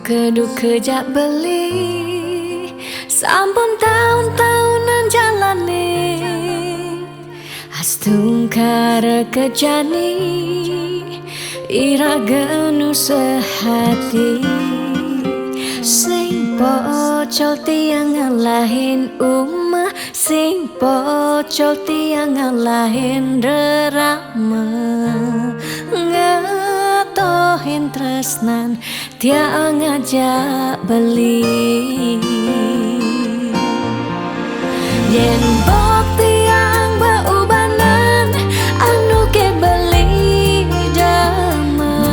Keduk kejak beli sampun tahun-tahunan jalani astungkara kejani ira genu sehati sing pocol tiang ngalahin umah sing pocol tiang ngalahin rerama ngatohin tresnan tiang ngajak beli yen bok tiang beubanan anu ke beli dama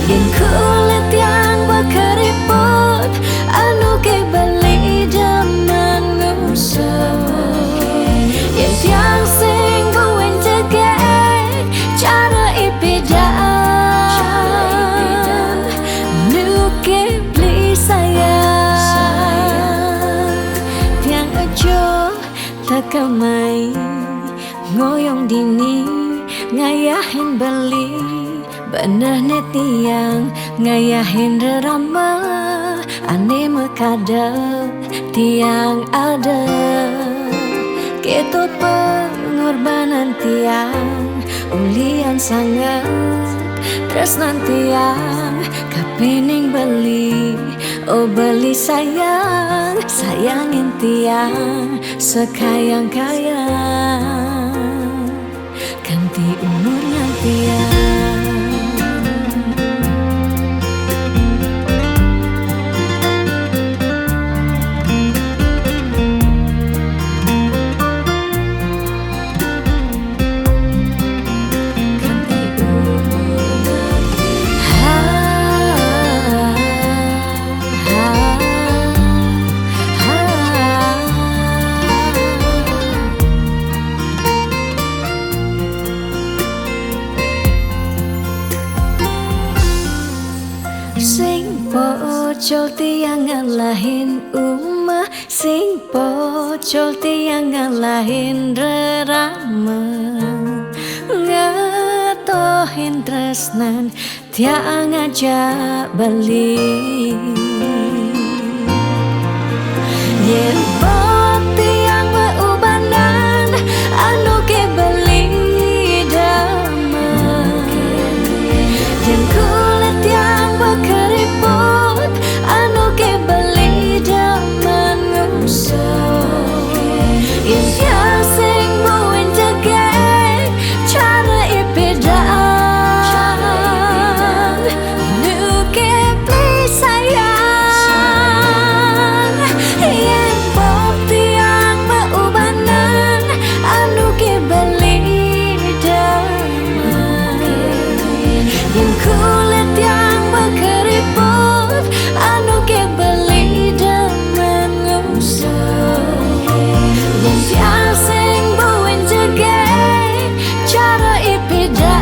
yen kulit yang berkeriput anu ke beli dama ngusap yen tiang sing buin cegek cara ipidan nu ke beli sayang tiang aja takamai ngoyong dini ngayahin beli bener tiang ngayahin rerama ane mekadep tiang ada ketut pengorbanan tiang ulian sangat tresnan tiang kapening beli oh beli sayang sayangin tiang sekayang-kayang ganti umurnya tiang sing pocol tiang ngalahin umah sing pocol tiang ngalahin rerama ngatohin tresnan tiang ngajak beli yen bok tiang beubanan anu ke beli dama yen kulit yang berkeriput anu ke beli dama ngusap yen tiang sing buin cegek cara ipidan nu ke beli sayang yen bok tiang beubanan anu ke beli dama yen kulit yang berkeriput anu ke beli dama ngusap yen tiang sing buin cegek cara ipidan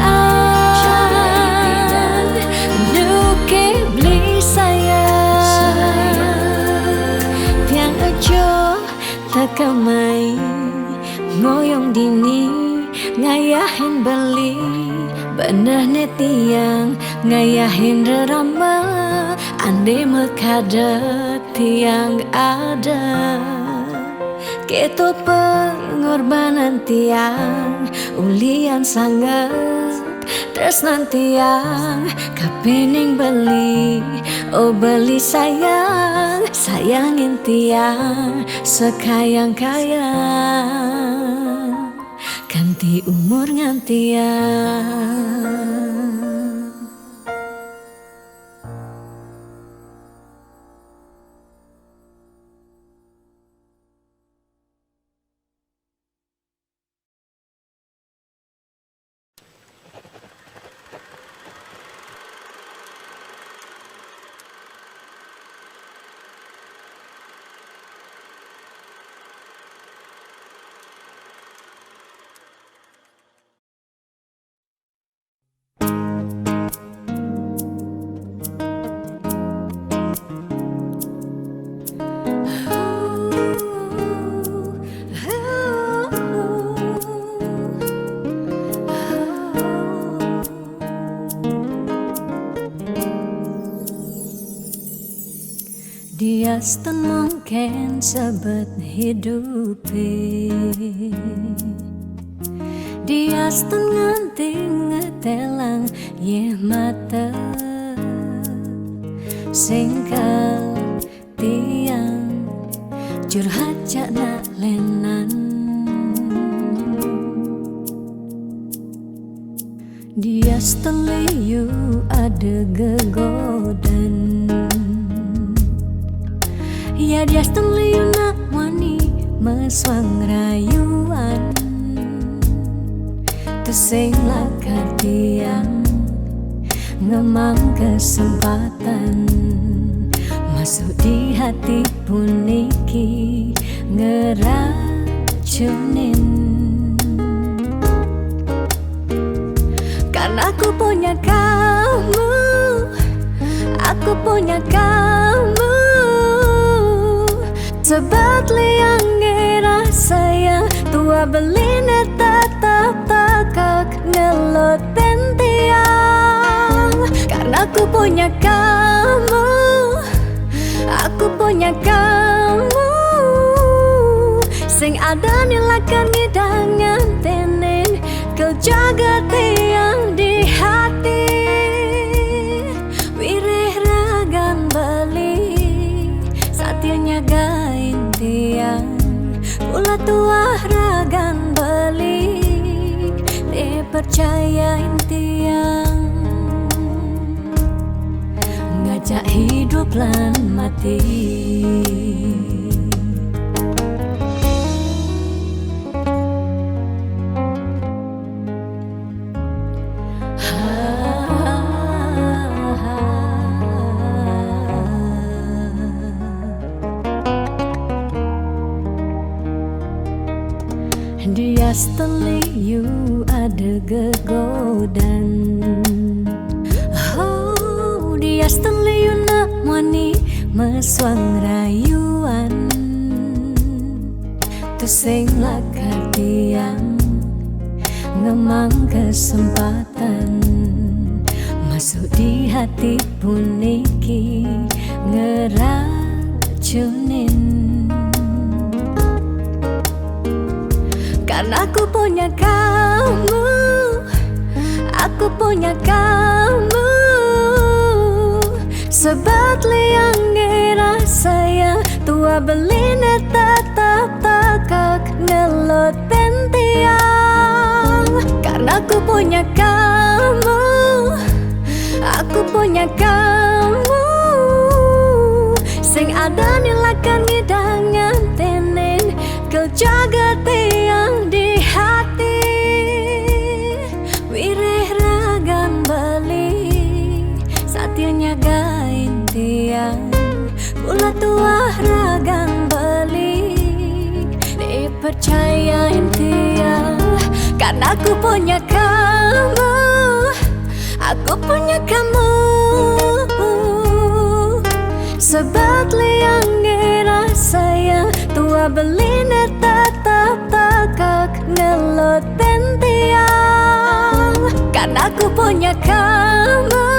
nu ke beli sayang tiang aja takamai ngoyong dini ngayahin beli bener tiang ngayahin rerama ande mekadep tiang ada ketut pengorbanan tiang ulian sangat tresnan tiang kapening beli oh beli sayang sayangin tiang sekayang-kayang ganti umur ngantiang Diastan mungkin sebet hidupi, diastan nganti ngetelang ye mata singkal tiang curhat cakna lenan. Diastan liyu ada gegodan, ya diastan liyu nak wani meswang rayuan. Tesing lakar tiang ngemang kesempatan masuk di hati puniki ngeracunin. Karena aku punya kamu, aku punya kamu, sebab liang ngerasa yang tua belina tetap takak ngelot tiang. Karena aku punya kamu, aku punya kamu, sing ada nilakan ngidangan tenen kau jaga tiang di hati. Wireh ragan beli saatnya gain tiang, pula tua ragan beli percayain tiang. Ngajak hidup lan mati. Diastan liyu ada gegodan, oh diastan liyu nak wani meswang rayuan. Tesing lakar tiang ngemang kesempatan masuk di hati puniki ngeracunin. Karena aku punya kamu, aku punya kamu, sebab liang ngerasa yang tua belina tetap takak ngelot tiang. Karena aku punya kamu, aku punya kamu, sing ada nilakan ngidangan tenen kau jaga tiang di hati. Wireh ragan beli saatnya gain tiang, pula tua ragan beli dipercayain tiang. Karena aku punya kamu, aku punya kamu, sebab liang ngerasa yang tua belina tetap takak ngelot tiang. Karena aku punya kamu,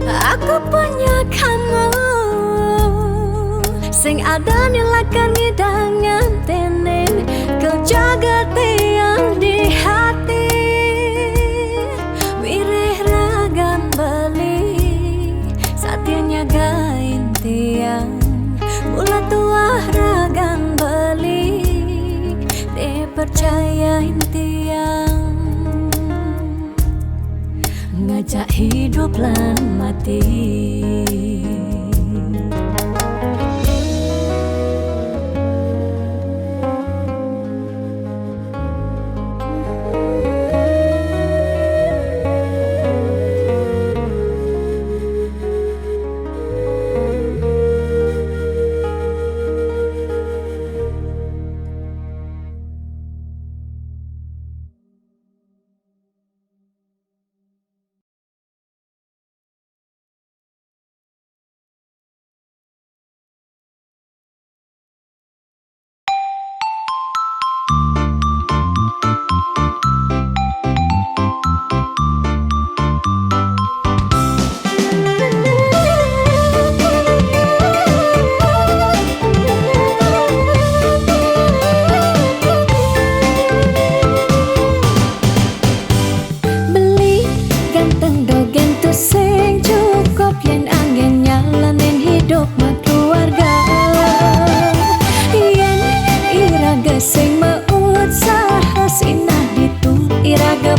aku punya kamu, sing ada nilakan ngidangan tenen kau jaga tiang di hati. Wireh ragan beli saatnya gain tiang, pula tua ragan beli dipercayain tiang. Ngajak hidup lan mati.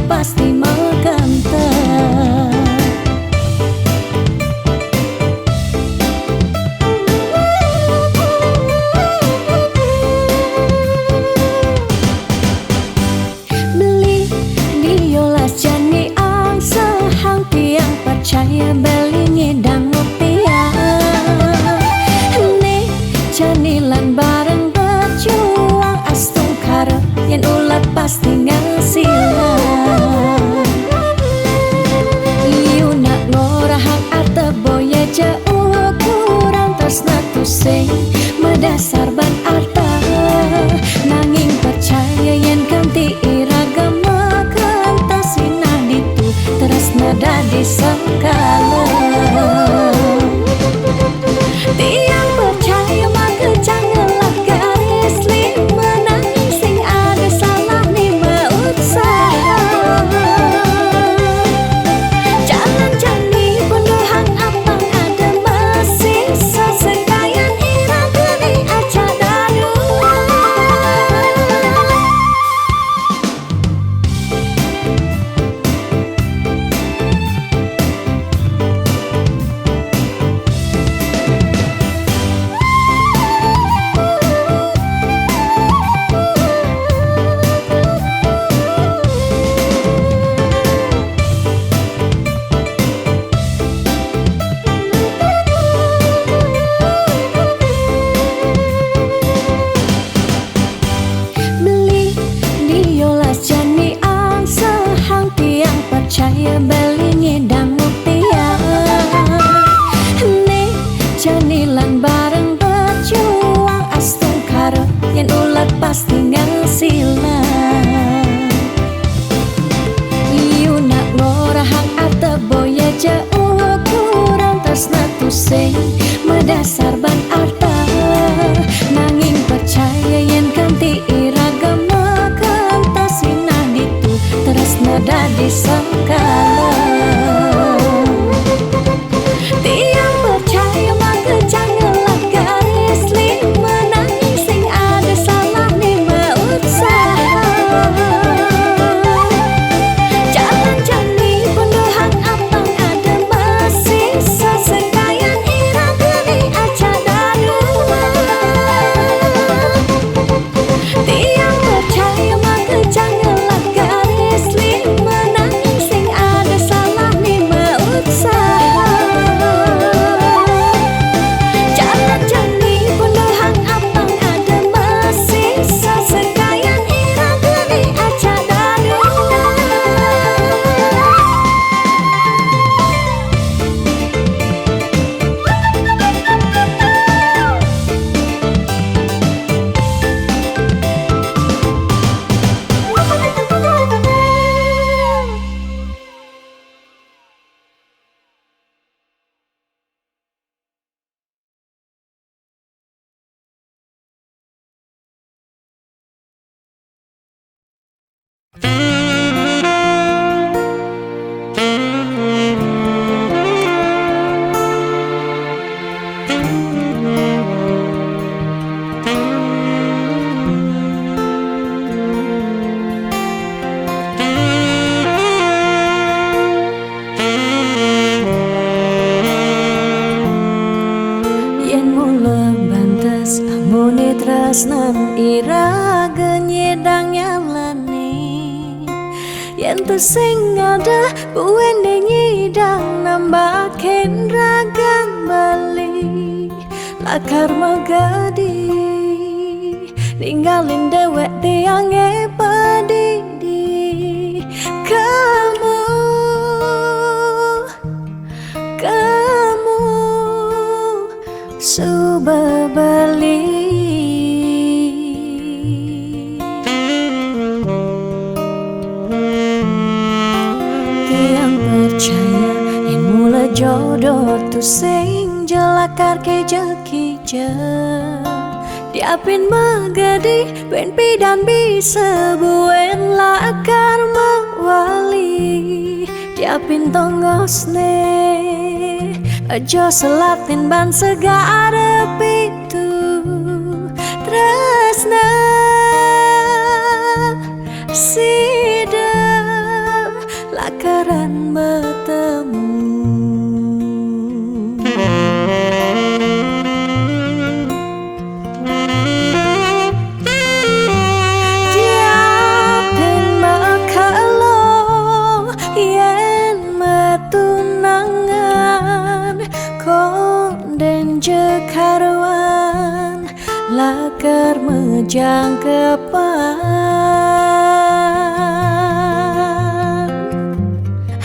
pasti mengkanta. Beli diolas jani ang sahang tiang percaya beli ngedang rupiah. Nih janilan bareng berjuang astung karep yen ulat pasti ngasilan. Iu nak ngorahang arte boya jauh kurang tresna tu sing medasar ban arta. Nanging percaya yen kanti iragama kantasina ditu tresna dadi sekala. Tiang percaya maka janganlah garis lima nanging sing ada salah ni berusaha. Jalan jani penuhan apang ada masih sesekayan irang geni aja dadu. Beli diolas jani ang sahang tiang percaya beli ngedang rupiah. Nih janilan bareng berjuang astung karep yen ulat pasti ngasilan. Iu nak ngorahang arte boya jauh kurang tresna tu sing medasar ban arta. Nanging percaya yen kanti iragama kantasina ditu tresna dadi sekala. Tiang percaya maka janganlah garis lima nanging sing ada salah ni berusaha. Jalan jani penuhan apang ada masih sesekayan irang geni aja dadu. Tiang percaya maka janganlah garis lima nanging sing ada salah ni berusaha. Jalan jani penuhan apang ada masih sesekayan irang geni aja dadu. Yen mula bantes amune tresnan iraga nyedang nyalani. Yen tu sing ada buwene nyidang nambahin ragang bali. Lakar magadi ninggalin dewek tiange padidi. Kamu suba bali. Tiang percaya yen mula jodoh tu sing jelakar ke jekija. Diapin magadi ben pidan bisa buen lakar mawali. Diapin tongosne aja selatin ban segara pitu tresna sida lakaran bertemu. Diapin makalo yen metunangan konden jekaruan lakar mejang kepan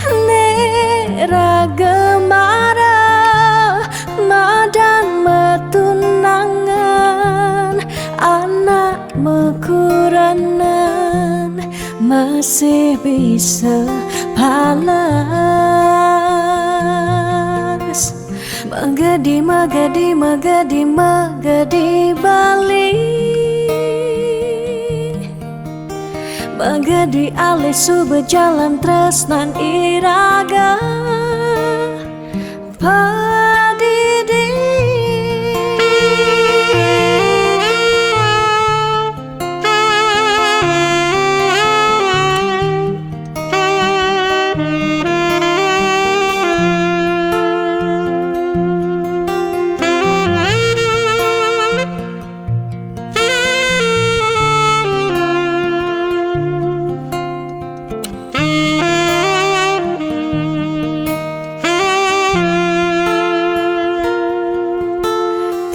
nera gemara madan metunangan anak mekuranan masih bisa balas. Magadi, magadi, magadi, magadi Bali. Magadi alih su berjalan tresnan iraga padidi.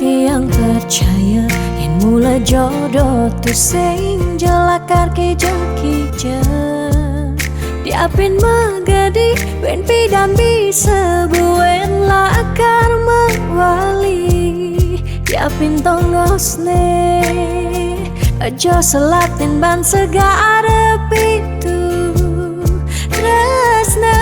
Tiang percaya yang mula jodoh tu sing jelakar kija-kija. Diapin magadi wen pidam bisa buen lakar mewali. Diapin tongosne aja selatin ban segara pitu resna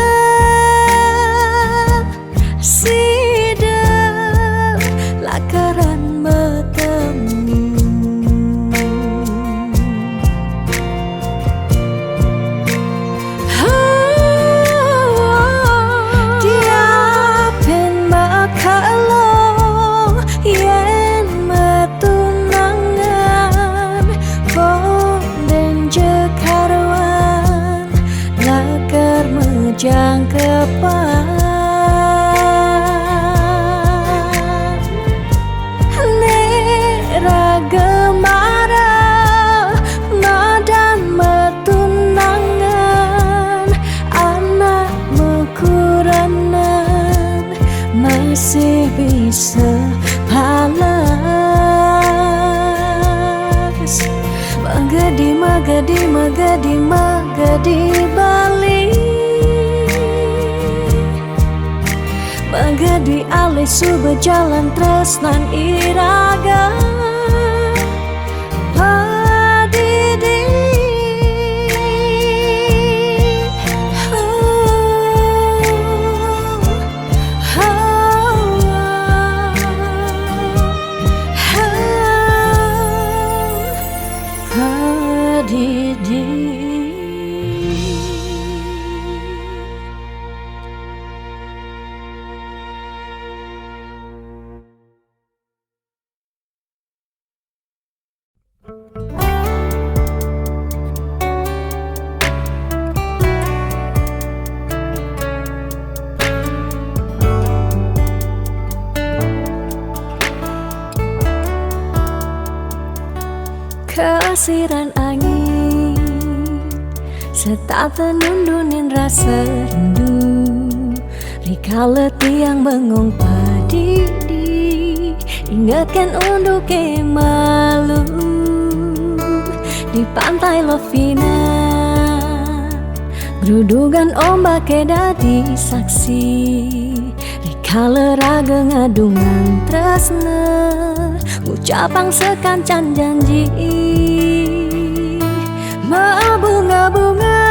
lakaran bertemu. Diapin makalo yen metunangan konden jekaruan lakar mejang kepan gemara madan metunangan anak mekuranan masih bisa balas. Magadi, magadi, magadi, magadi Bali. Magadi alih su berjalan tresnan iraga padidi. Padidi. Keasiran angin serta tenundunin rasa rindu. Rikala tiang bengong padidi ingatkan untuk malu di pantai Lovina. Gerudugan ombak dadi saksi rikala raga ngadungan tresna ngucapang sekancan janji. Bunga-bunga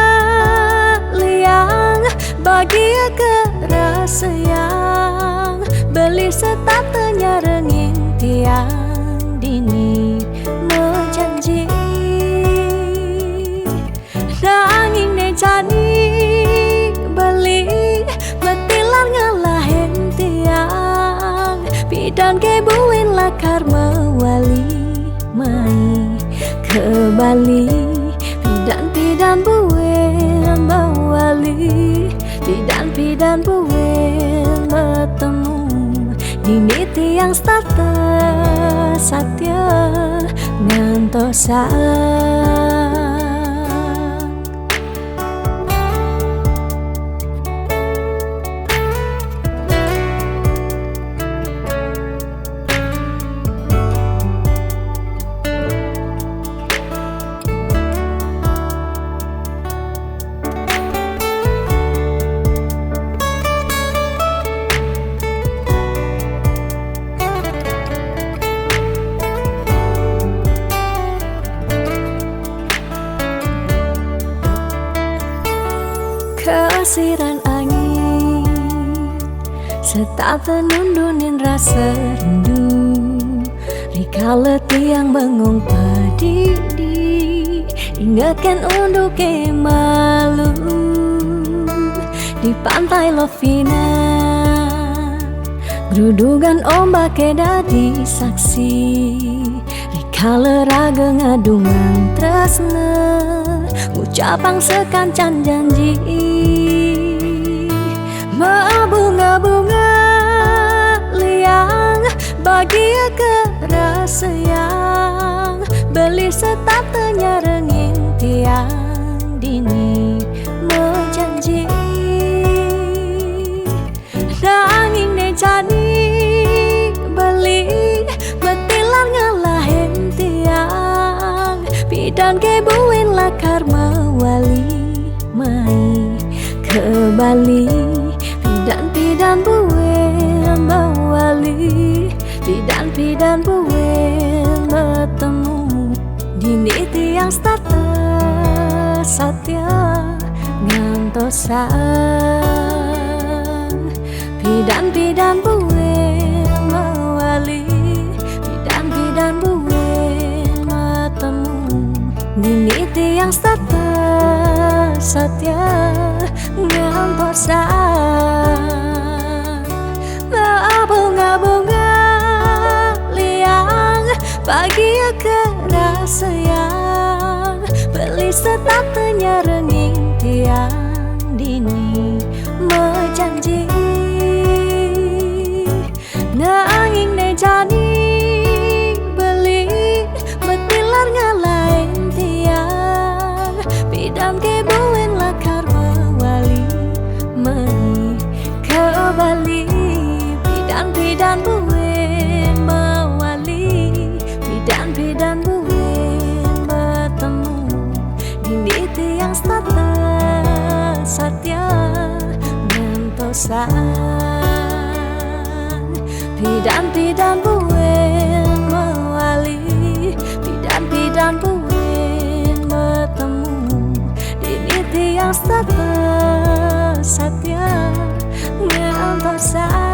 liang bahagia kerasa yang beli setatenya rengin tiang dini menjanji. Nanging ne jani beli betilar ngalahin tiang bidan kebuin lakar mewali mai ke Bali dan tidak buin mewali tiang satya ngantosan. Kesiran angin setata nundunin rasa rindu, rikala tiang bengong padidi, ingatkan untuk malu di pantai Lovina. Gerudugan ombak dadi saksi, rikala raga ngadungan tresna, ucapang sekancan janji. Bunga-bunga liang bahagia kerasa yang beli setatenya rengin tiang dini menjanji. Nanging ne jadi beli betilar ngalahin tiang, bidan kebuin lakar mawali mai ke Bali. Pidan buin mawali, pidan buin bertemu dini tiang satya ngantosan. Pidan buin mawali, pidan buin bertemu dini tiang satya ngantosan. Bunga-bunga liang bahagia kerasa yang beli setatenya renging tiang dini menjanji. Nanging ne jadi beli betilar ngalahin tiang, bidam kebuin lakar mawali mani ke Bali. Pidan buin mawali, pidan buin bertemu dini tiang satya ngantosan. Pidan buin mawali, pidan buin bertemu dini tiang satya ngantosan.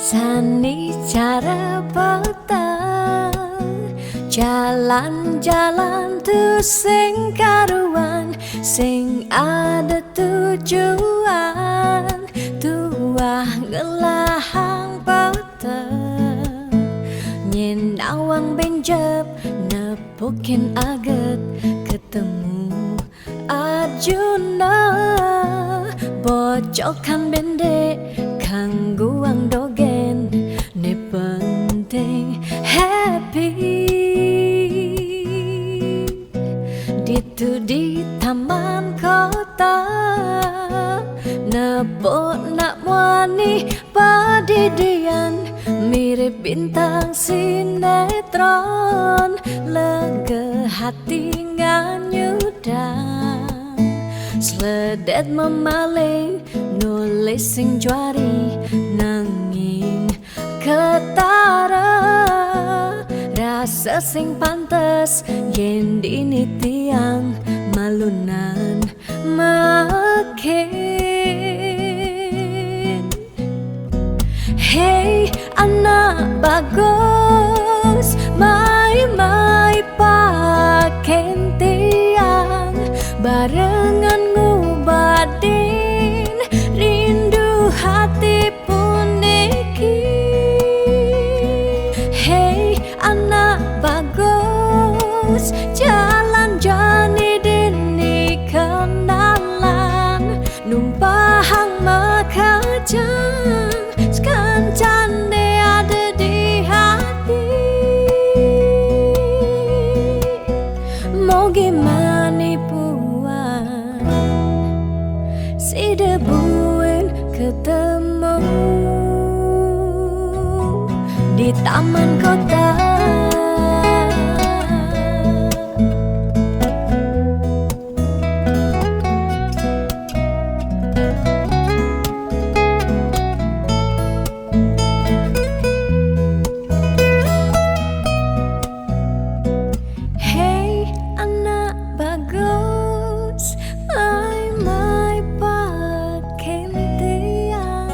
Sani cara petang, jalan-jalan tu sing karuan, sing ada tujuan, tuah ngelahang petang, nyen awang benjep nepukin aget, ketemu Arjuna, bocokan bendek kangguang dogen, ne penting happy. Ditu di taman kota, nebok nak wani padidian, mirip bintang sinetron, lega hati nganyudan. Sledet memaling nulis sing juari nanging ketara rasa sing pantes yen dini tiang malunan makin. Hey anak bagus, mai paken tiang barengan ngubadin rindu hati pun iki. Hey anak bagus, jalan jani dini kenalan numpahang makajang sekancan de ada di hati. Mau gimana puan si debuin ketemu di taman kota. Hey anak bagus, mai paken tiang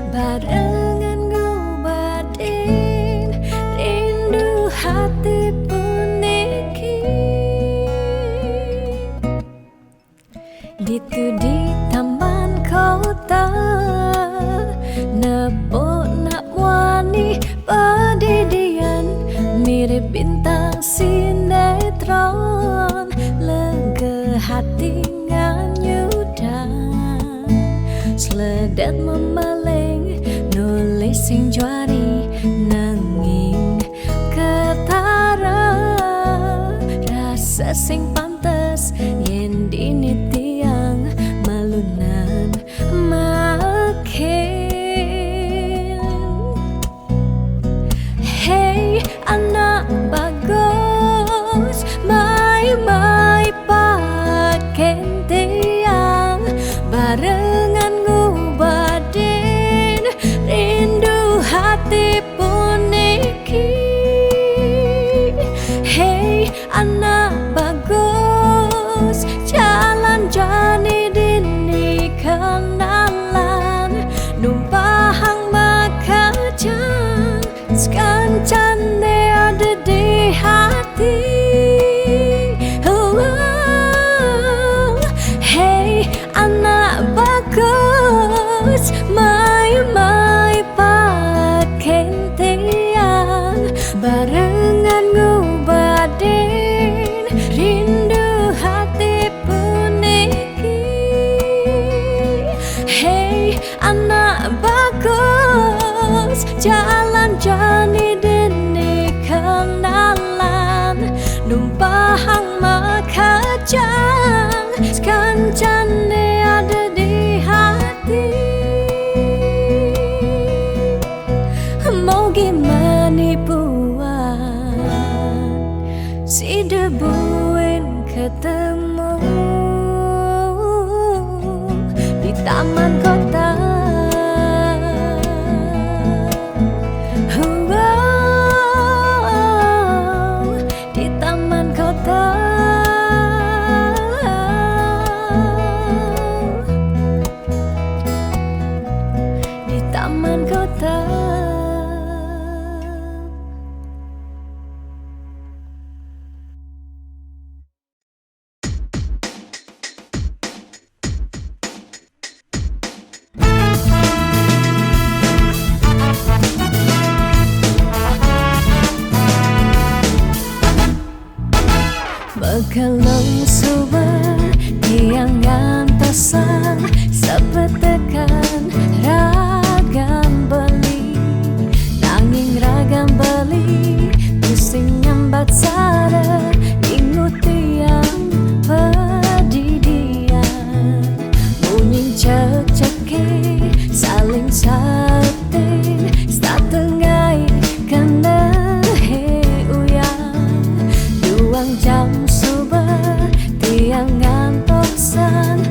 barengan ngubadin rindu hati pun iki. Ditu di taman kota nepok nak wani padidian mirip bintang sinetron lega hati nganyudan. Sledet memaling nulis sing juari nanging ketara rasa sing pantes yen dini tiang malunan makin. Hey anak bagus, mai paken tiang barengan ngubadin rindu hati pun iki. Hey anak bagus, jalan jani dini kenalan numpahang makajang sekancan de ada di hati. Hey anak bagus, mai paken tiang barengan ngubadin rindu hati pun iki. Hey anak bagus, jalan jani dini kenalan numpahang makajang sekancan de ada di hati. Mau gimana puan si debuin ketemu di taman kota. Di taman kota. Di taman kota. Bekelong suber tiang gantasan sepetekan ragam beli nanging ragam beli pusing nyambat sara ingut tiang pedidian bunyi cek-ceki saling satin statengai kena he uyang duang jam tiang ngantok san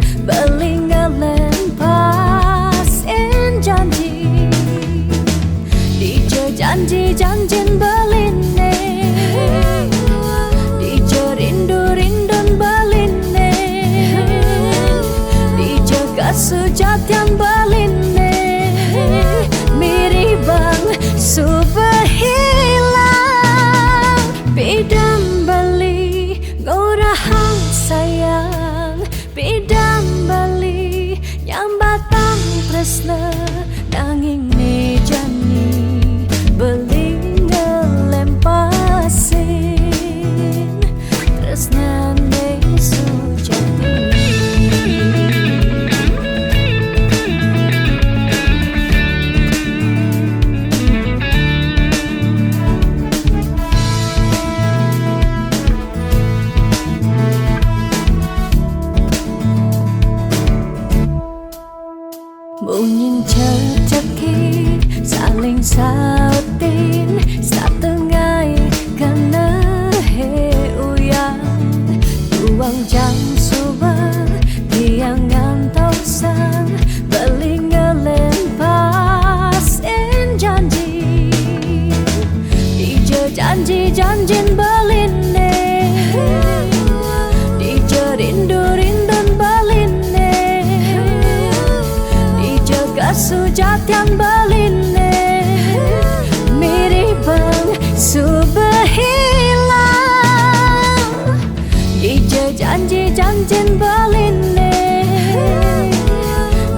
janji-janjin beline, Dija rindu-rindun beline, Dija kasujatian beline, mirip bang subehilang, Dija janji-janjin beline,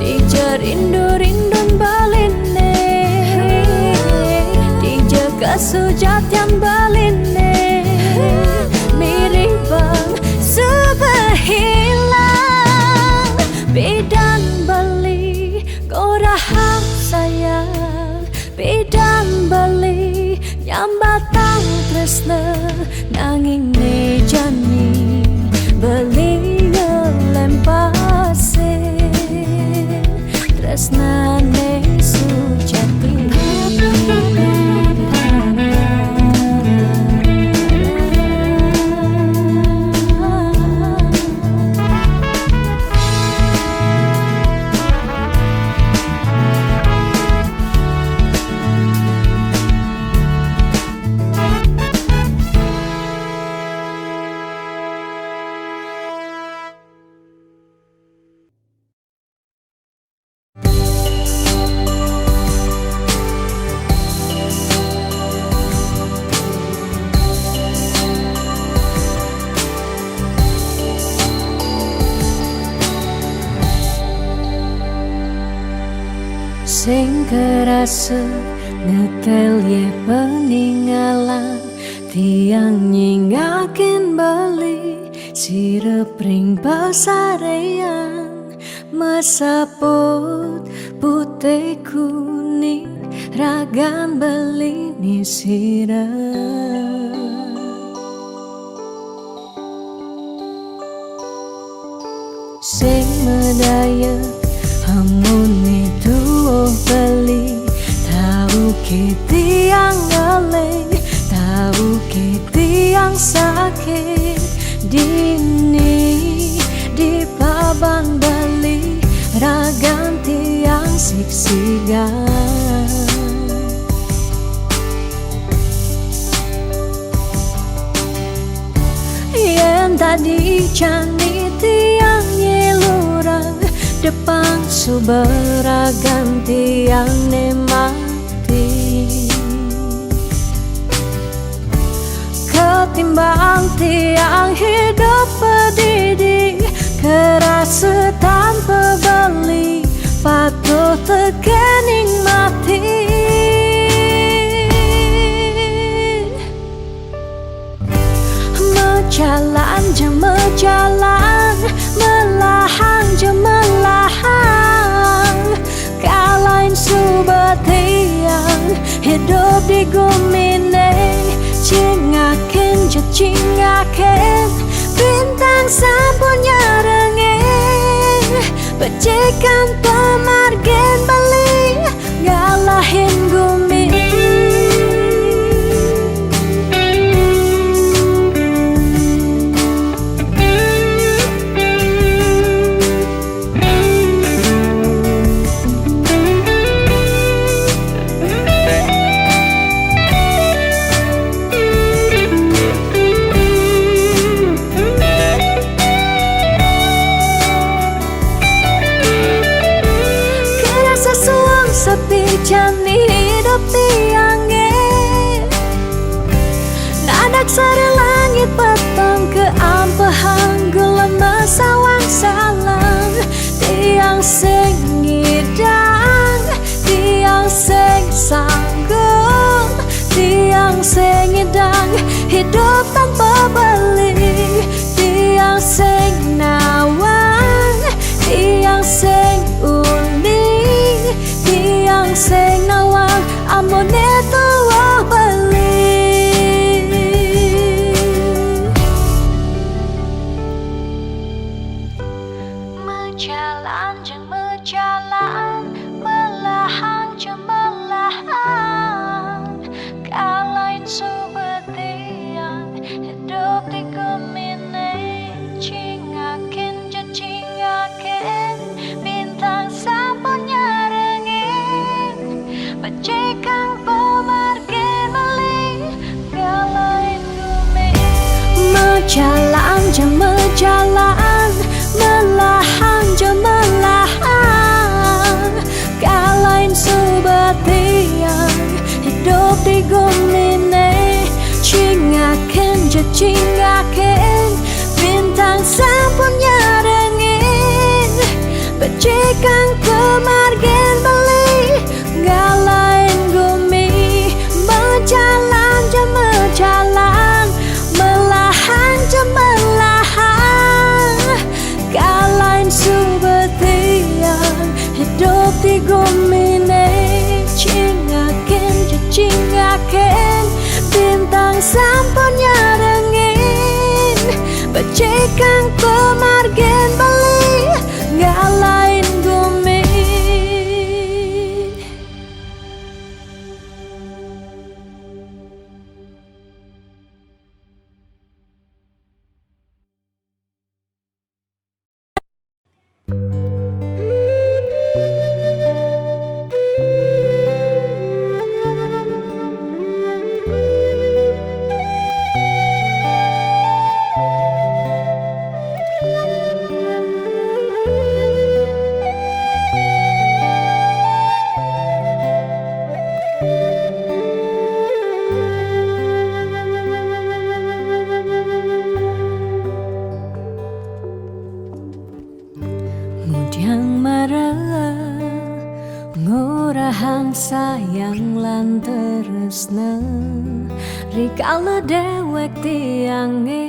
Dija rindu-rindun beline, Dija kasujatian beline, mirip bang subehilang, bidan beli korahang sayang, bidan beli nyambatang tresna nanging ne jani beli ngelempasin tresna ne sujati. Sing kerasa ngetel ye peninggalan, tiang nyingakin beli sirep ring pasarean, mesaput putih kuning ragan beli ni sirep. Sing medaya hamun itu beli, tahu kita yang ngeleng, tahu kita yang sakit, dini di paban beli ragan tiang siksigan. Yang tadi cani tiang nyelurang, depan suberagan tiang ne mati, ketimbang tiang hidup pedidi, kerasa tanpa beli, patuh tekening mati. Mejalan je mejalan, melahang je melahang, kalain subatiang hidup di gumine, cingakin je cingakin, bintang sapunya rengeng, becikan pemargen beli, ngalahin gumi. Sepi jani hidup tiangnya, nadak sari langit petang ke ampahan gula masawang salang, tiang sing ngidang, tiang sing sanggup, tiang sing ngidang hidup tanpa beli, tiang sing nawang, tiang sing uning, tiang sing nawang amone tuwa beli. Mejalan jeng mejalan, melahang jeng melahang, kalain subetian hidup di Jalan jama jalan, melahan jama melahan. Kalain subatian hidup di gumine, cingaken je cingaken, bintang sampun nyarengin, becikang kemargen beli, ngalain gumi, berjalan jama jalan, melahan jama melahan. Kalain subatian hidup di gumine, cingaken je cingaken, bintang sampun nyarengin, becikang kemargen beli, ngalain gumi. Yang marah ngorahang sayang lan tresna, rikala dewek tiange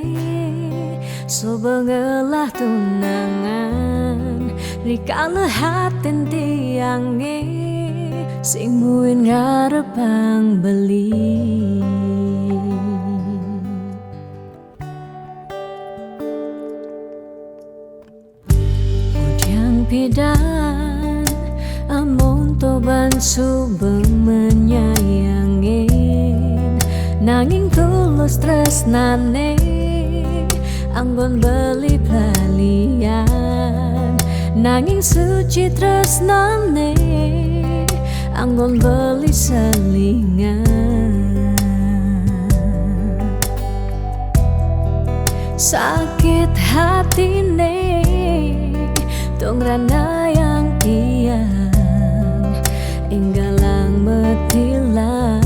sobengelah tunangan, rikala haten tiange sing muin ngarepang beli. Pidan amon toban subeng menyayangin, nanging tulus tresnane anggon beli pelalian, nanging suci tresnane anggon beli selingan. Sakit hatine tong rana yang tiang inggalang metilan,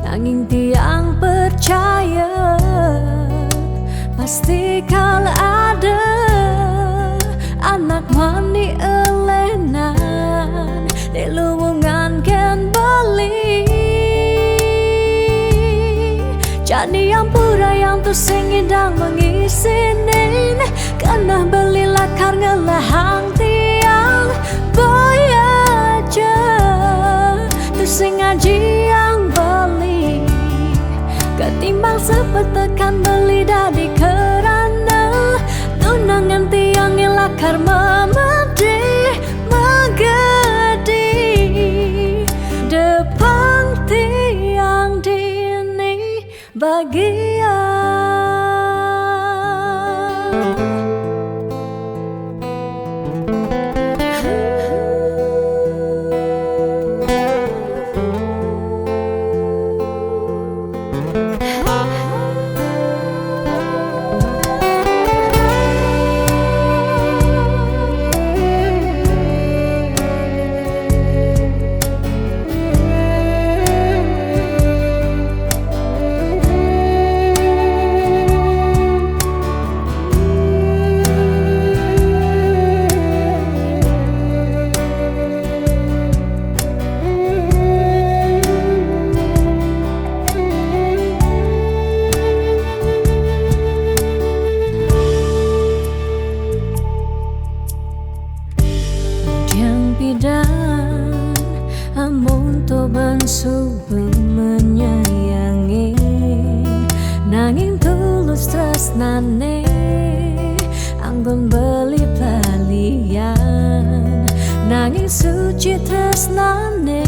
nanging tiang percaya pasti kal ada anak mani elenan di luwungan ken beli. Jadi yang pura yang tu singidang mengisinin, karena beli lakar ngelahang tiang boy aja tu sing ngaji yang beli, ketimbang sepetekan beli dari kerana tunangan tiang yang lakar memedi megedi depan tiang dini bagian. Amun toban subeng menyayangi, nanging tulus tresnane anggon beli palian, nanging suci tresnane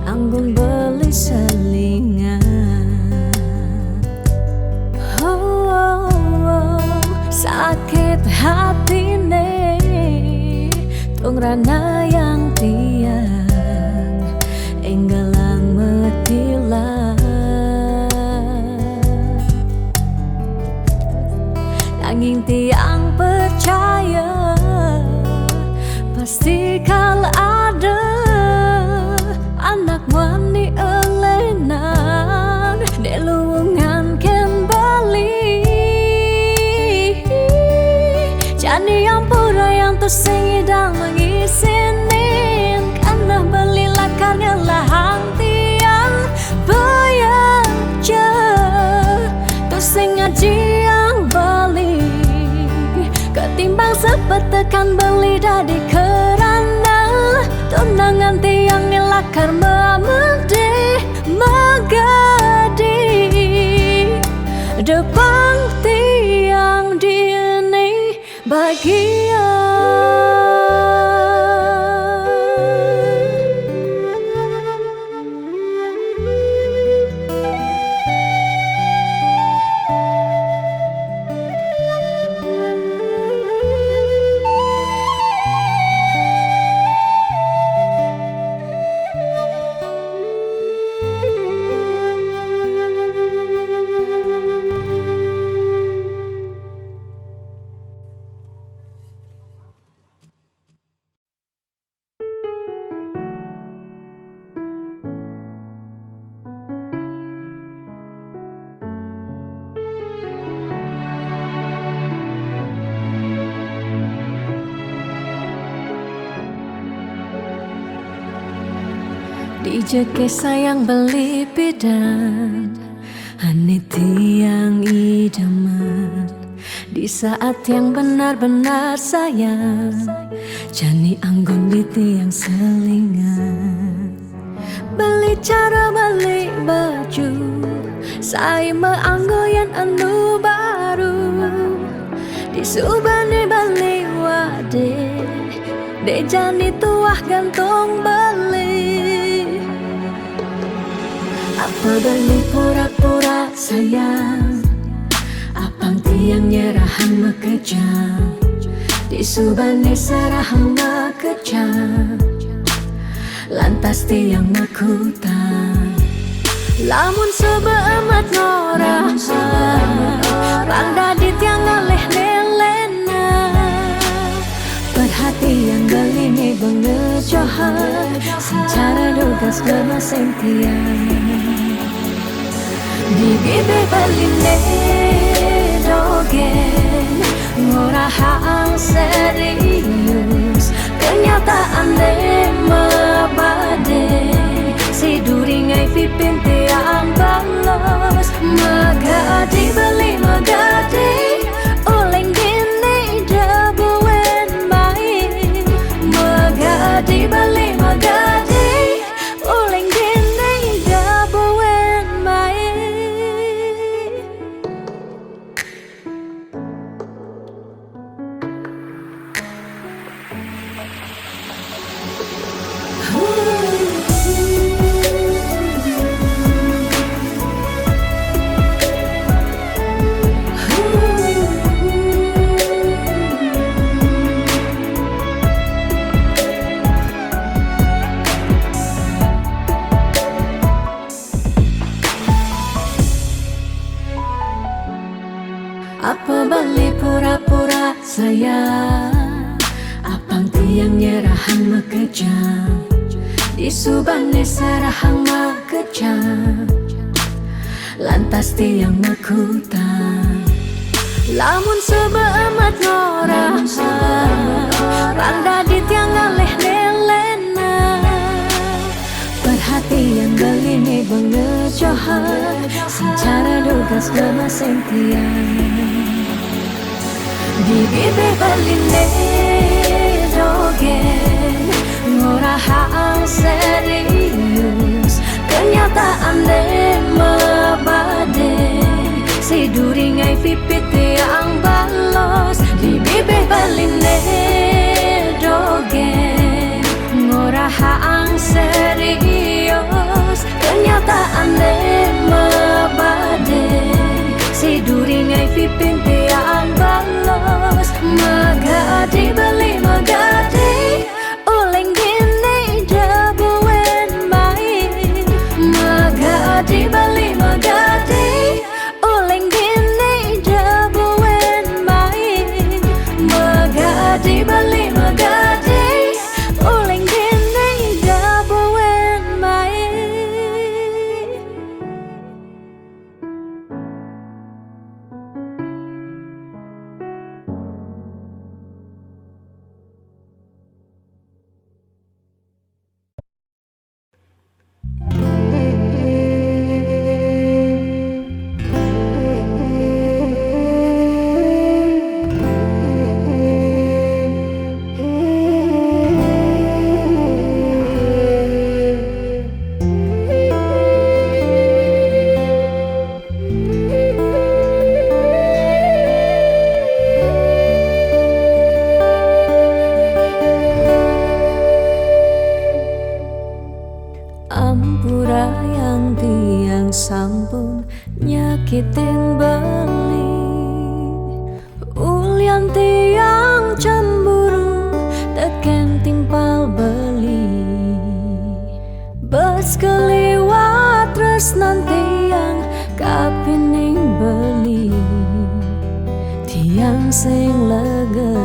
anggon beli selingan. Oh, sakit hatine tong rana yang tiang enggalang metila, tu singidang mengisinin karena belilah karena lahang tiang bayaja tu singaji yang beli ketimbang sepetekan beli dari kerana tunangan tiang ngelakar memede magadi depan tiang dini bahagia. Dijeke sayang beli bidan Haniti yang idaman di saat yang benar-benar sayang Jani anggun biti yang selingan beli cara beli baju saya meanggoyan anu baru di subane beli wade de jani tuah gantung beli apa beli pura-pura sayang apang tiang nyerahan mekejam di subane serahang mekejam lantas tiang makutan lamun sebeemat ngorah randa di tiang ngaleh nelena perhatian beli nih bengejohan secara dugas bermasing tiang di bibe beli dogen ngorahang serius kenyataan deh mabade si duringai pipin tiang balos magadi beli magadi oleng gini dabuen baik magadi beli magadi oleng gini dabuen baik. Apa beli pura-pura sayang apang tiang nyerahan mekejam di subane serahang mekejam lantas tiang makutan lamun sebeemat ngorah randa di tiang ngaleh nelena perhatian beli nih bengejohan secara dugas bermasing tiang di bibe beli dogen ngorahang serius kenyataan deh mabade si duringai pipit yang balos di bibe beli dogen ngorahang serius kenyataan deh mabade si duringai pipin tiang balos magadi beli magadi oleng gini dabuen baik magadi beli magadi oleng gini dabuen baik magadi beli magadi oleng gini dabuen baik. Ngampura yang tiang sampun nyakitin beli. Ulian tiang cemburu teken timpal beli. Bes keliwat tresnan tiang kapining beli. Tiang sing lega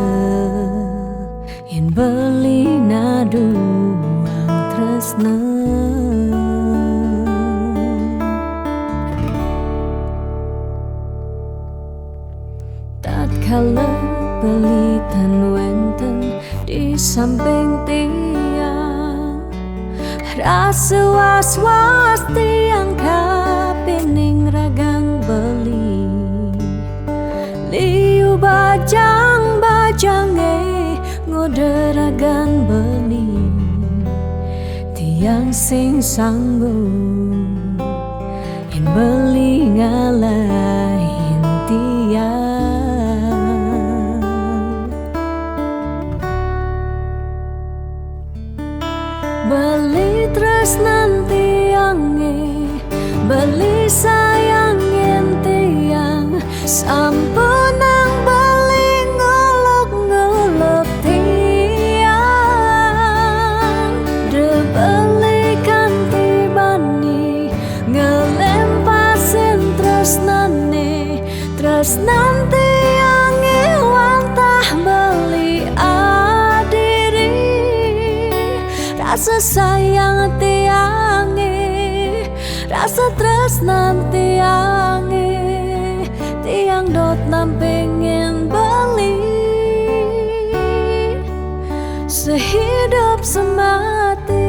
yen beli naduang tresna. Tatkala beli tan wenten di samping tiang, rasa was-was tiang kapining ragang beli. Liu bajang-bajange ngoderagan beli. Tiang sing sanggup yen beli ngalahin tiang. Beli tresnan tiange, beli sayang yen tiang sampun nang beli ngolok-ngolok tiang. De beli kanthi bani ngelempasin tresnane, tresnan tiange wantah beli adiri. Rasa sayang tiange, rasa tresnan tiange, tiang dot nampingin beli. Sehidup semati.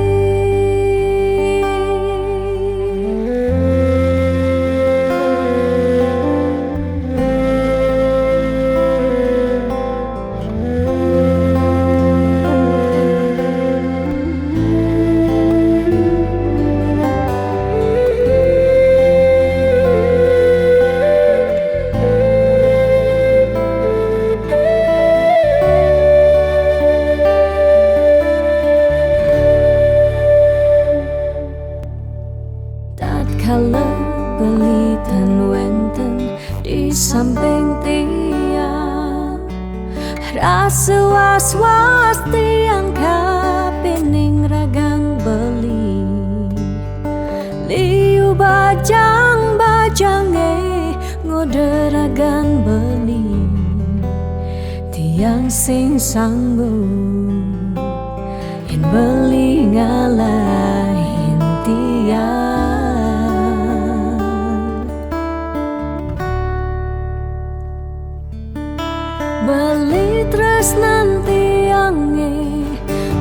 Tatkala beli tan wenten di samping tiang, rasa was-was tiang kapining ragang beli. Liu bajang-bajange ngoderagan beli. Tiang sing sanggup yen beli ngalahin tiang. Beli tresnan tiange,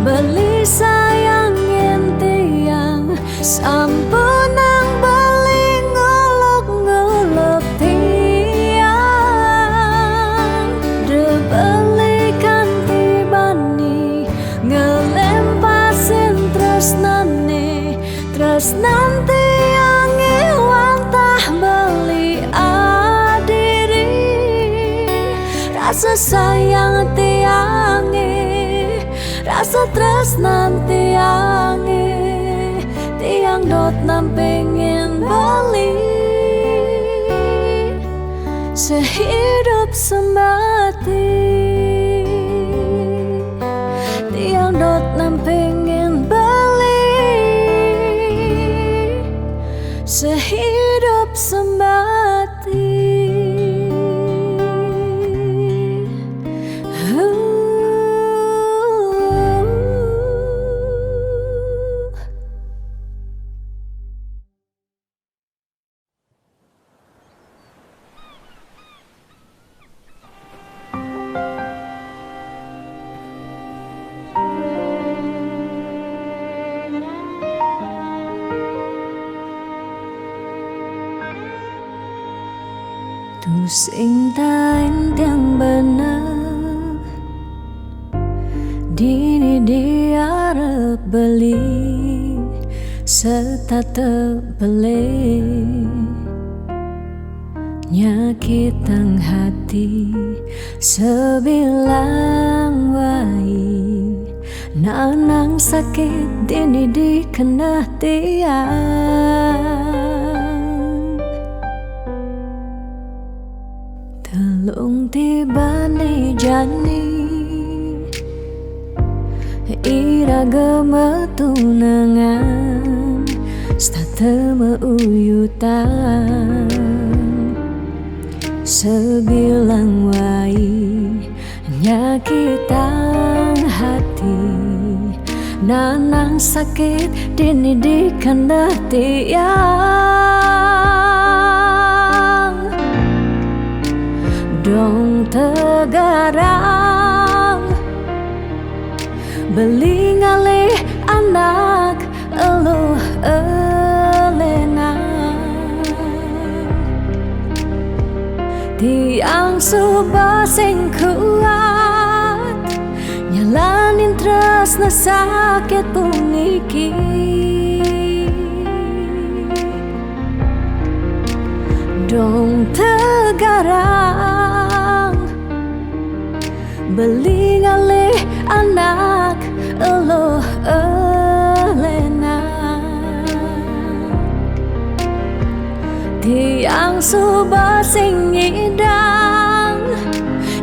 beli sayang yen tiang sampun nang beli ngolok-ngolok tiang. De beli kanthi bani ngelempasin tresnane, tresnan tiange wantah beli adiri. Rasa sayang tiange, rasa tresnan tiange, tiang dot nampingin beli. Sehidup semati. Tiang dot nampingin beli. Sehidup semati. Tu sing tain tiang bener, dini diarep beli, setata beli. Nyakitang hati sebilang wai, Nanang sakit dinidikan na tiang Telung tiba ni jani Iraga matunangan Stata mauyutan Sebilang wai nyakitang hati Nanang sakit dinidikan na tiang Dong tegarang Belingali anak elo elena Tiang subasing kuat Nyalanin terus na sakit pungiki Dong tegarang Belingali anak elo elena Tiang subasing idang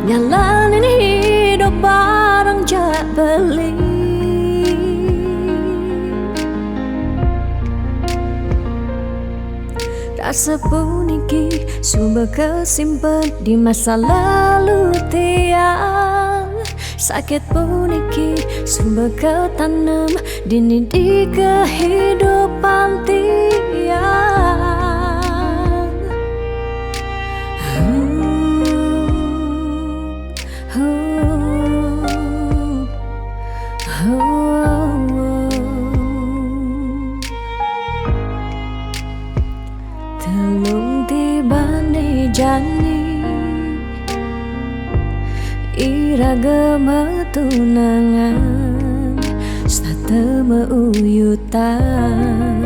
Nyalanin hidup bareng jak beli Rasa puniki sumber kesimpan di masa lalu tiang Sakit puniki sumber ketanam dini di kehidupan tiang Telung tiba ni jani Iraga matunangan Stata mauyutan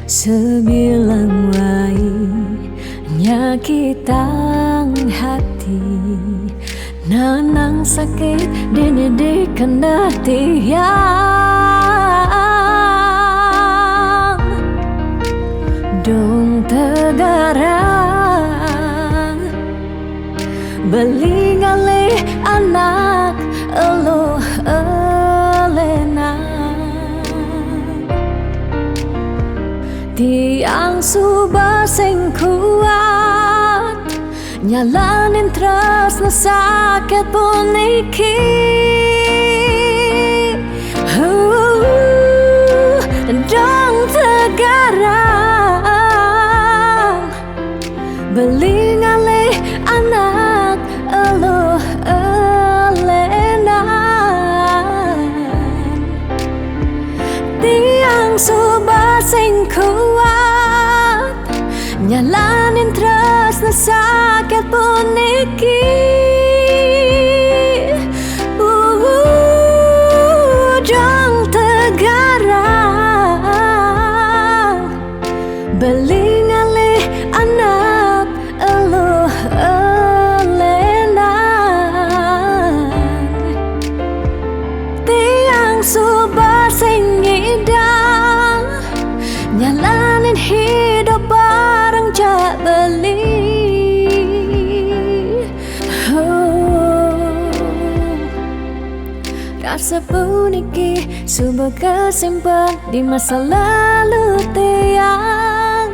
Sebilang wai nyakitang hati Nanang sakit dinidikan na tiang Dong tegarang Belingali anak elo elena Tiang subasing kuat Nyalanin terus na sakit puniki Dong tegarang Belingali anak elo elena Tiang subasing kuat Nyalanin terus na sakit puniki Dong tegarang Belingali anak elo elena Tiang subasing idang Nyalanin hidup bareng jak beli Rasa puniki sumber kesimpan di masa lalu tiang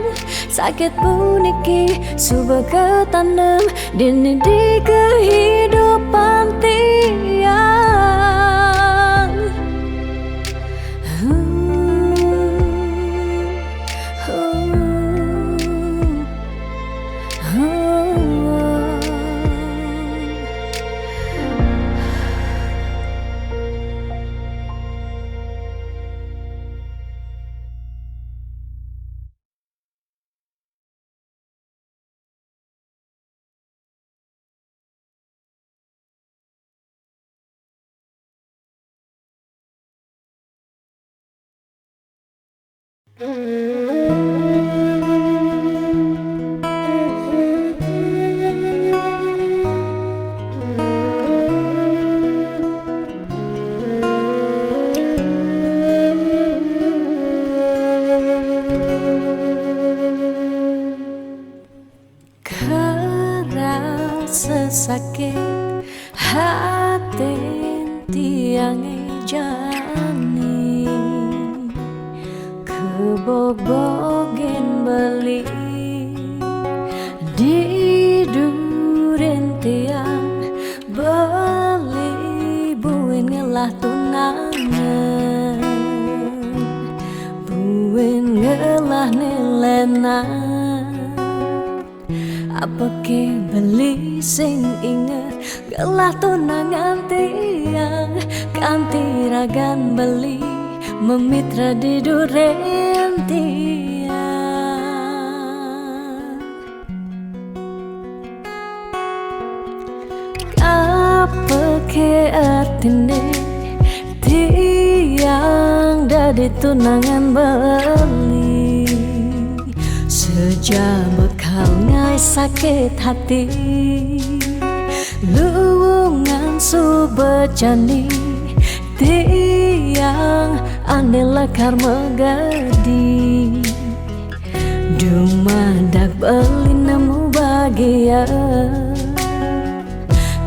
Sakit puniki sumber ketanam dini di kehidupan tiang sakit hati tiang jani kebobogen beli di duren tiang beli buin ngelah tunangan buin ngelah nelena apa ke beli sing inget gelah tunangan tiang kanti ragan beli memitra di duren tiang apa ke artine tiang dari tunangan beli sejak bekal ngai sakit hati luwungan subecani tiang ane lekar megadi dumadak beli nemu bahagia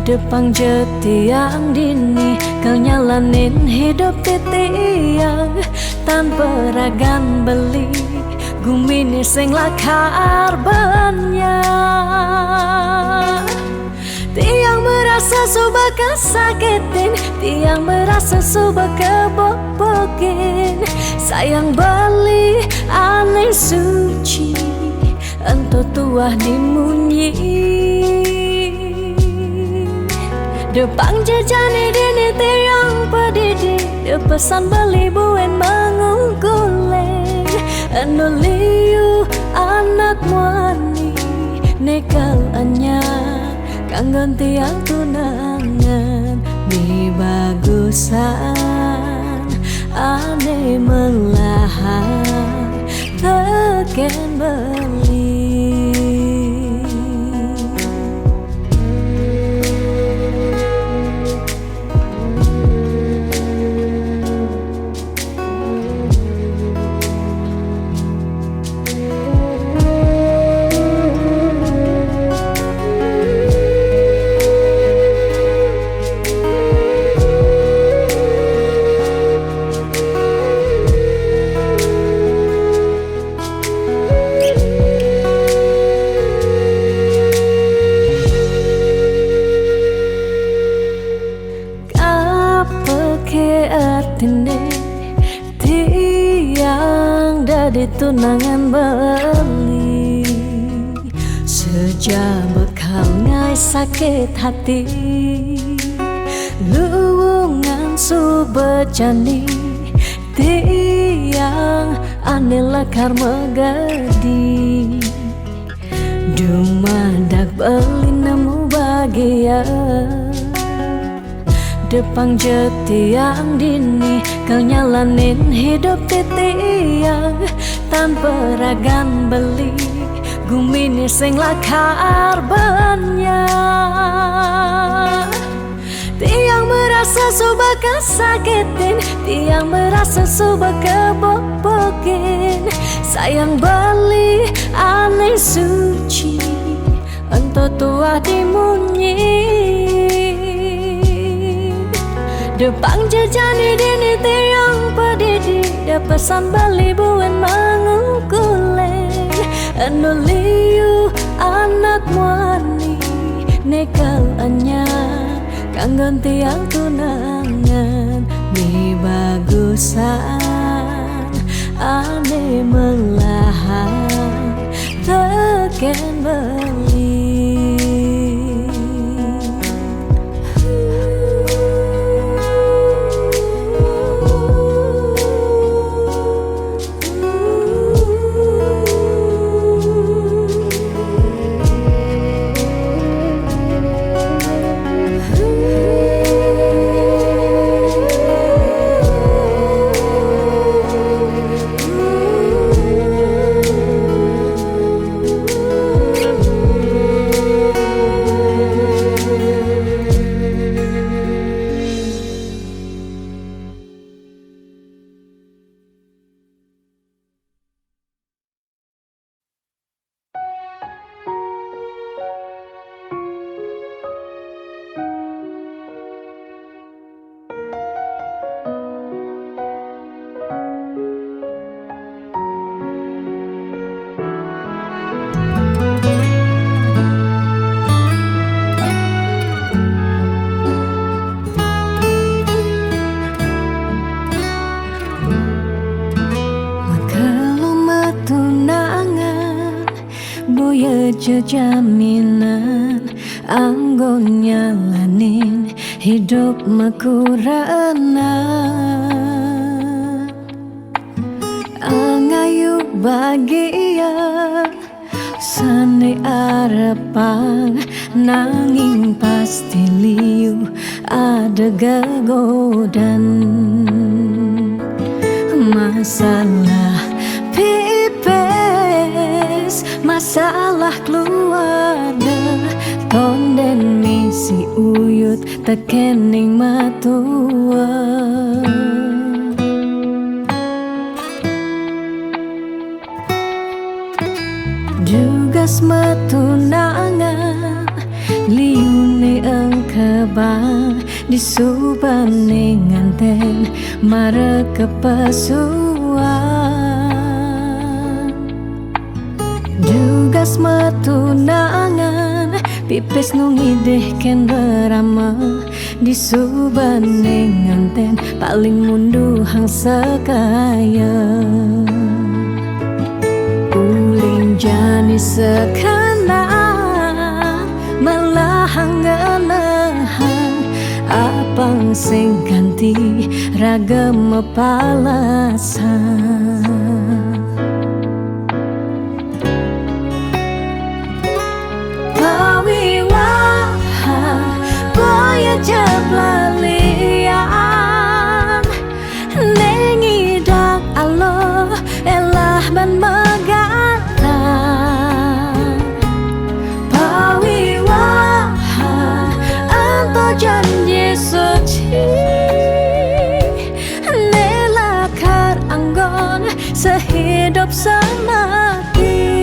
Depang jetiang dini kau nyalanin hidup tiang tanpa ragan beli gumini sing lakar banyak tiang merasa suba kesakitin tiang merasa suba kebobokin sayang beli aneh suci ento tuah dimunyi Depang jejani dini tiang pedidi Depesan beli buen mengungkuleng Anu liu anak muani Nekal anya Kanggon tiang tunangan Mi bagusan Ane melahan Teken beli tiang dari tunangan beli sejak bekal ngai sakit hati luwungan subecani tiang ane lekar megadi dumadak beli nemu bahagia Depang jetiang dini kau nyalanin hidup tiang tanpa ragan beli gumini sing lakar banyak tiang merasa suba kesakitin tiang merasa suba kebobokin sayang beli aneh suci ento tua dimunyi Depang jejani dini tiang pedidi Depesan beli buen mengungkuleng Anu liu anak muani Nekal anya Kanggon tiang tunangan Mi bagusan Ane melahan Teken beli Ooh. ya jaminan anggo nyalanin hidup makurana angayu bahagia sane arepan nanging pasti liu ada gegodan masalah pipes masalah keluarga tonden misi uyut tekening matua Dugas matunangan liune engkebang disubane nganten mare kepasuan Dugas matunangan pipes nungideh ken berama disubane nganten paling munduhang sekaya uling jani sekarang melahang ngelahan apang sing ganti ragam palasan pawiwahan boya jablalian nengidak Allah elah ban magata pawiwahan anto janji suci nelakar anggon sehidup semati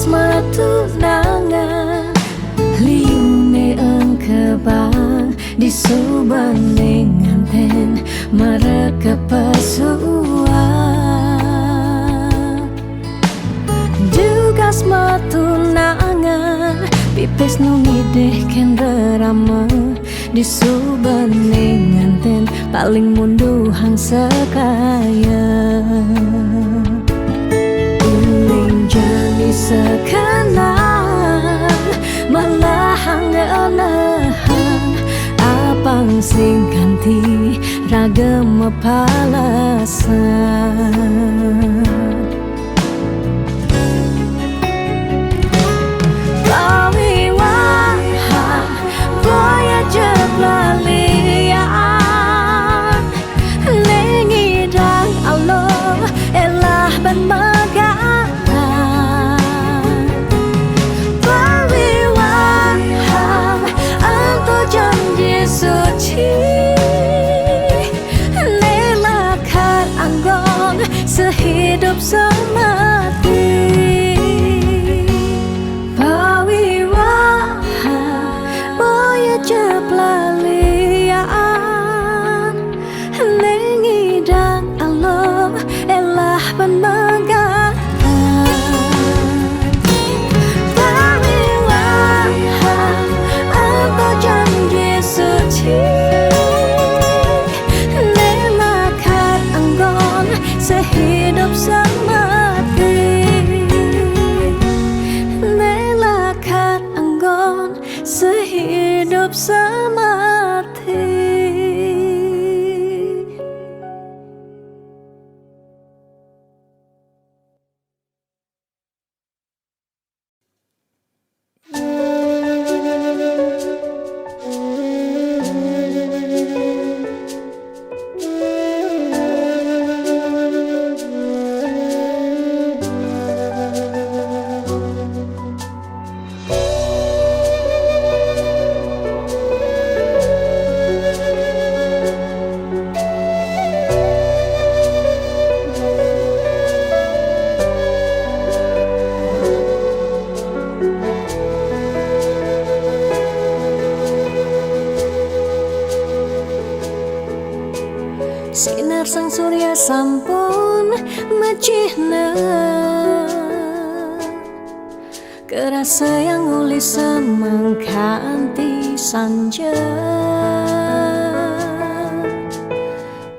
matunangan liune engkebang disubane nganten mare kepasuan Dugas matunangan pipes nungideh ken berama disubane nganten paling munduhang sekaya Jani sekarang melahang ngelahan apang sing ganti ragam palasan pawiwahan boya jablalian nengidang Allah elah ban suci nelakar anggon sehidup semati pawiwahan boya jablalian nengidang Allah elah ban nelakar anggon sehidup semati nelakar anggon sehidup semati Sinar sang surya sampun mecihna kerasa yang uli semangka anti sanja.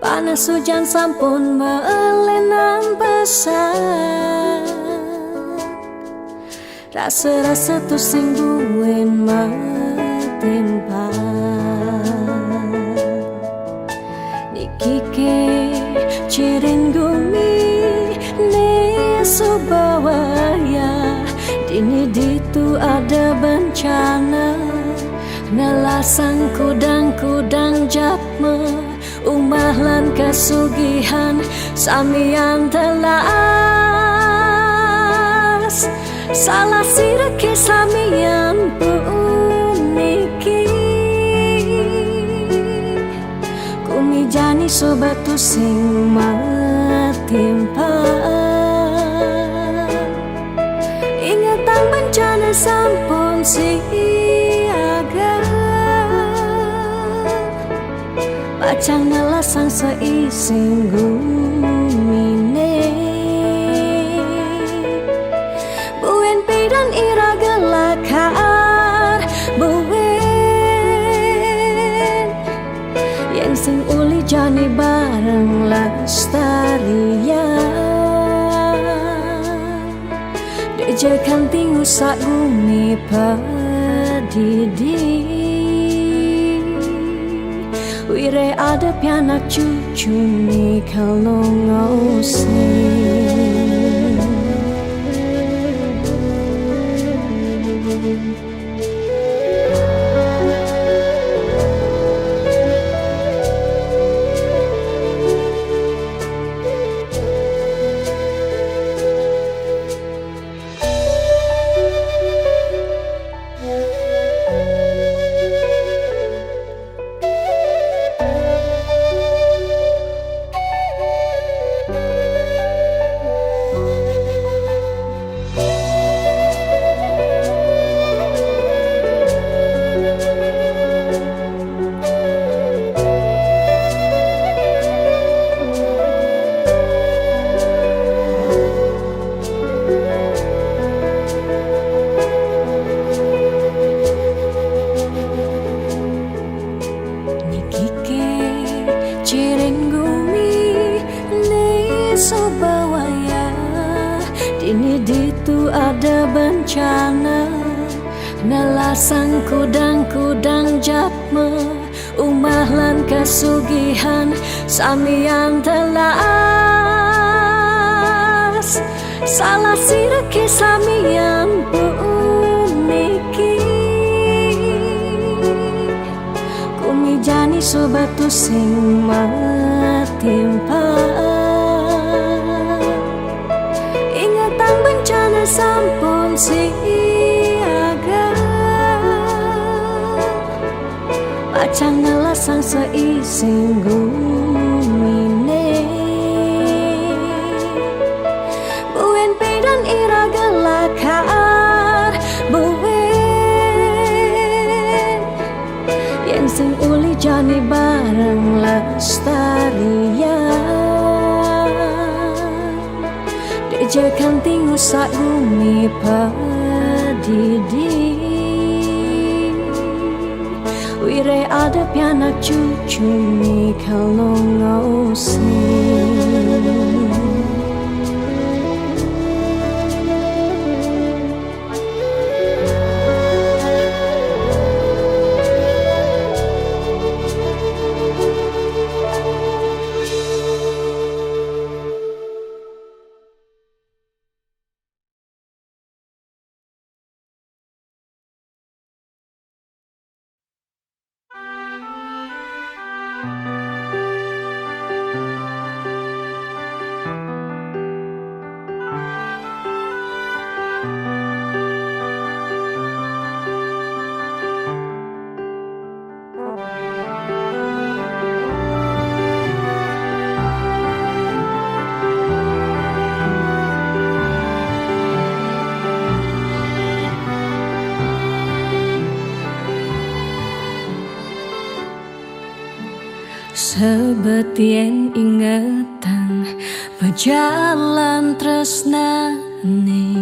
Panas hujan sampun melenang pesan. Rasa-rasa tu sing buin metimpa. Niki ke cirin gumi ne subawaya. Dini ditu ada bencana. Nelasang kudang-kudang japme. Umah lan kasugihan samian telas. Salah sireke samian puniki. Kumijani sobatu sing matimpa. Ingatan bencana sampun siaga. Pacang nelasang seising gumine. Buen pidan ira gelakar buen. Yang sing uli jani bareng lestarian. Dejekan tingu sak gumi pedidi. Wire ada pianak cucu nih kalau ngosing. Ciring gumi ni sobawaya. Dini ditu ada bencana. Nelasang kudang-kudang japme. Umah lan kasugihan samian telas. Salah sireke samian puniki. Kumijani sobatu sing matimpa. Ingatan bencana sampun siaga. Pacang nelasang seising gumine. Buen pidan ira gelakar buen. Yang sing uli jani bareng lestarian. Dejekan tingu sak gumi pedidi. Wire ada pianak cucu nih kalau ngosing. Sebetien ingatan berjalan tresnane,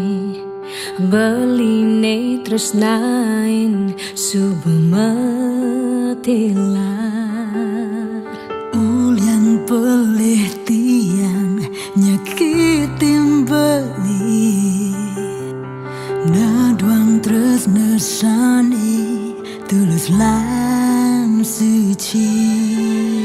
beline tresnain subemetilar. Ulian pelih tiang nyakitin beli, naduang tresnesane tulus lan suci.